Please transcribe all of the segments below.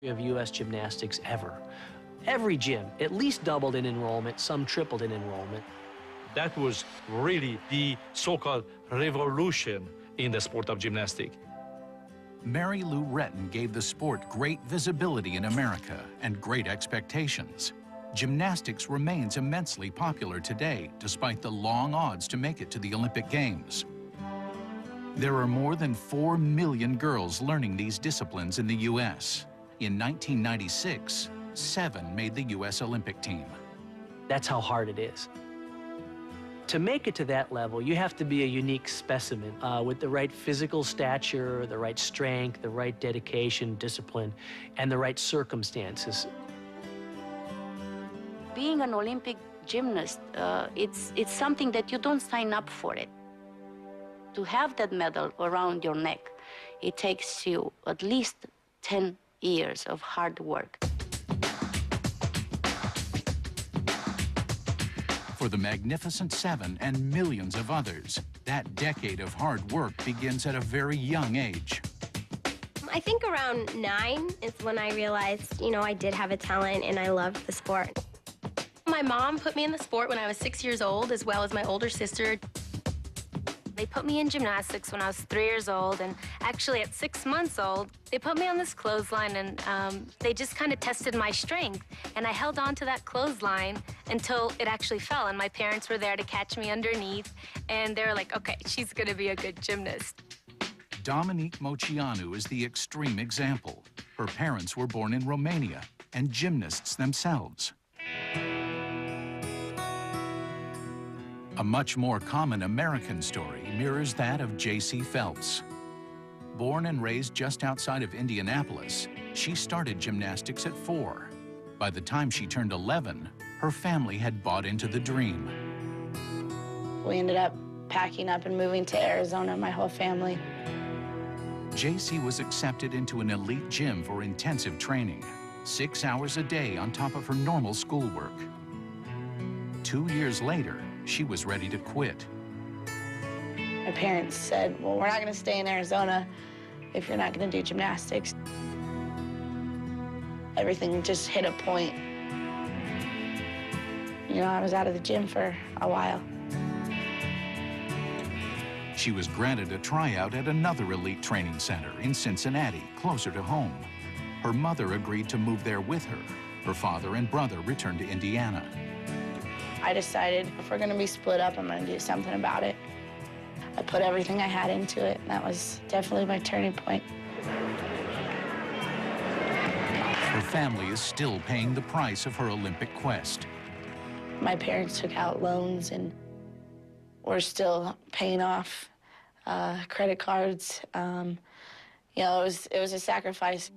of U.S. gymnastics ever. Every gym at least doubled in enrollment, some tripled in enrollment. That was really the so-called revolution in the sport of gymnastics. Mary Lou Retton gave the sport great visibility in America and great expectations. Gymnastics remains immensely popular today, despite the long odds to make it to the Olympic Games. There are more than 4 million girls learning these disciplines in the U.S. In 1996, 7 made the U.S. Olympic team. That's how hard it is. To make it to that level, you have to be a unique specimen with the right physical stature, the right strength, the right dedication, discipline, and the right circumstances. Being an Olympic gymnast, it's something that you don't sign up for it. To have that medal around your neck, it takes you at least 10 years of hard work. For the Magnificent Seven and millions of others, that decade of hard work begins at a very young age. I think around 9 is when I realized, I did have a talent and I loved the sport. My mom put me in the sport when I was 6 years old, as well as my older sister. They put me in gymnastics when I was 3 years old, and actually at 6 months old, they put me on this clothesline, and they just kind of tested my strength. And I held on to that clothesline until it actually fell, and my parents were there to catch me underneath, and they were like, okay, she's gonna be a good gymnast. Dominique Moceanu is the extreme example. Her parents were born in Romania and gymnasts themselves. A much more common American story mirrors that of Jaycie Phelps. Born and raised just outside of Indianapolis, she started gymnastics at 4. By the time she turned 11, her family had bought into the dream. We ended up packing up and moving to Arizona, my whole family. Jaycie was accepted into an elite gym for intensive training, 6 hours a day on top of her normal schoolwork. 2 years later, she was ready to quit. My parents said, well, we're not going to stay in Arizona if you're not going to do gymnastics. Everything just hit a point. I was out of the gym for a while. She was granted a tryout at another elite training center in Cincinnati, closer to home. Her mother agreed to move there with her. Her father and brother returned to Indiana. I decided if we're going to be split up, I'm going to do something about it. I put everything I had into it, and that was definitely my turning point. Her family is still paying the price of her Olympic quest. My parents took out loans, and we're still paying off credit cards. It was a sacrifice.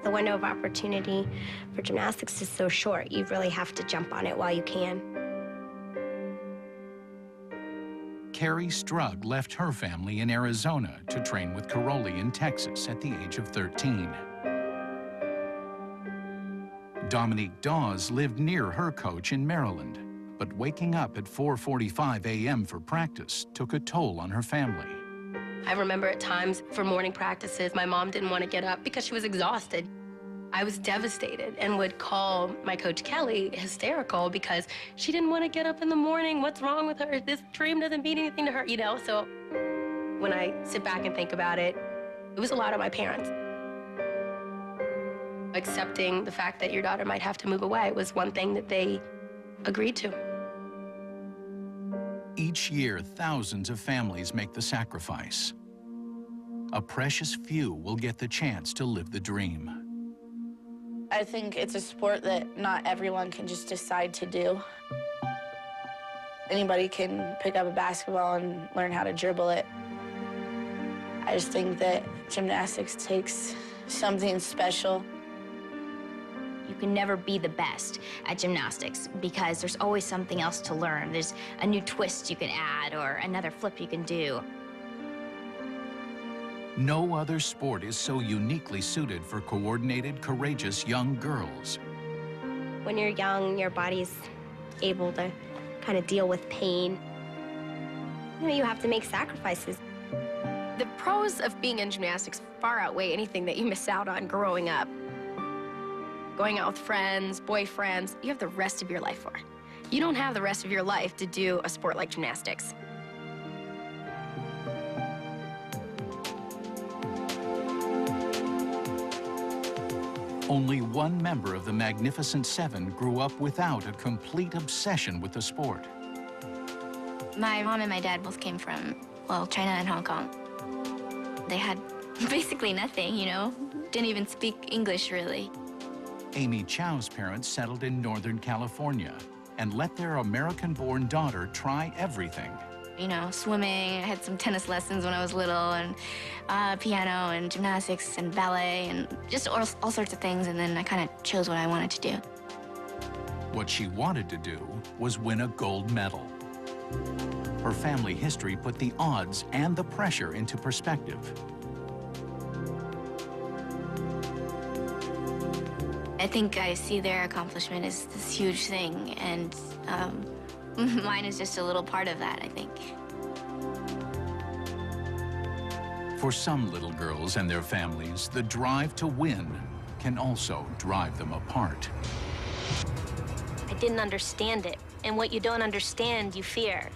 The window of opportunity for gymnastics is so short. You really have to jump on it while you can. Kerri Strug left her family in Arizona to train with Caroli in Texas at the age of 13. Dominique Dawes lived near her coach in Maryland, but waking up at 4:45 a.m. for practice took a toll on her family. I remember at times for morning practices, my mom didn't want to get up because she was exhausted. I was devastated and would call my coach Kelly hysterical because she didn't want to get up in the morning. What's wrong with her? This dream doesn't mean anything to her, So when I sit back and think about it, it was a lot of my parents. Accepting the fact that your daughter might have to move away was one thing that they agreed to. Each year, thousands of families make the sacrifice. A precious few will get the chance to live the dream. I think it's a sport that not everyone can just decide to do. Anybody can pick up a basketball and learn how to dribble it. I just think that gymnastics takes something special. You can never be the best at gymnastics because there's always something else to learn. There's a new twist you can add or another flip you can do. No other sport is so uniquely suited for coordinated, courageous young girls. When you're young, your body's able to kind of deal with pain. You know, you have to make sacrifices. The pros of being in gymnastics far outweigh anything that you miss out on growing up. Going out with friends, boyfriends, you have the rest of your life for. You don't have the rest of your life to do a sport like gymnastics. Only one member of the Magnificent Seven grew up without a complete obsession with the sport. My mom and my dad both came from, well, China and Hong Kong. They had basically nothing, you know? Didn't even speak English, really. Amy Chow's parents settled in Northern California and let their American-born daughter try everything. You know, swimming, I had some tennis lessons when I was little, and piano and gymnastics and ballet and just all sorts of things, and then I kind of chose what I wanted to do. What she wanted to do was win a gold medal. Her family history put the odds and the pressure into perspective. I think I see their accomplishment as this huge thing, and mine is just a little part of that, I think. For some little girls and their families, the drive to win can also drive them apart. I didn't understand it, and what you don't understand, you fear.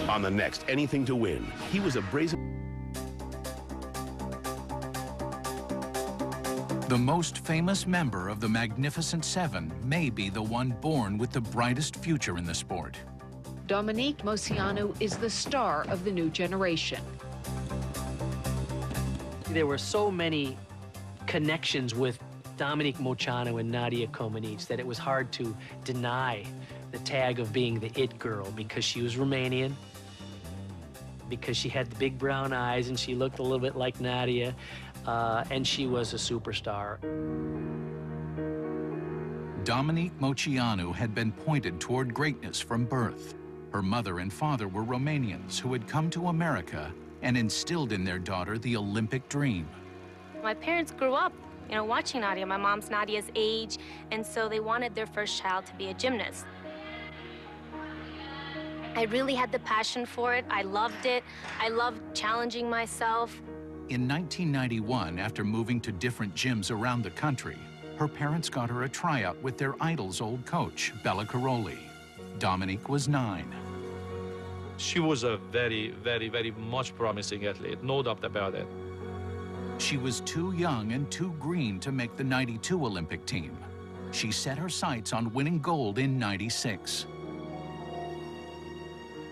On the next Anything to Win, he was a brazen... The most famous member of the Magnificent Seven may be the one born with the brightest future in the sport. Dominique Moceanu is the star of the new generation. There were so many connections with Dominique Moceanu and Nadia Comaneci that it was hard to deny the tag of being the it girl, because she was Romanian, because she had the big brown eyes and she looked a little bit like Nadia, and she was a superstar. Dominique Moceanu had been pointed toward greatness from birth. Her mother and father were Romanians who had come to America and instilled in their daughter the Olympic dream. My parents grew up, you know, watching Nadia. My mom's Nadia's age, and so they wanted their first child to be a gymnast. I really had the passion for it. I loved it. I loved challenging myself. In 1991, after moving to different gyms around the country, her parents got her a tryout with their idol's old coach, Bella Caroli. Dominique was 9. She was a very, very, very much promising athlete, no doubt about it. She was too young and too green to make the '92 Olympic team. She set her sights on winning gold in '96.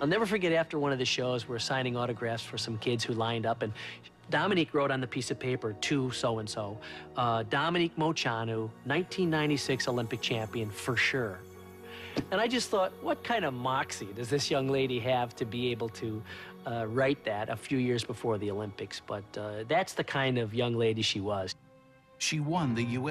I'll never forget, after one of the shows, we're signing autographs for some kids who lined up, and Dominique wrote on the piece of paper, to so-and-so, Dominique Moceanu, 1996 Olympic champion for sure. And I just thought, what kind of moxie does this young lady have to be able to write that a few years before the Olympics? But that's the kind of young lady she was. She won the U.S.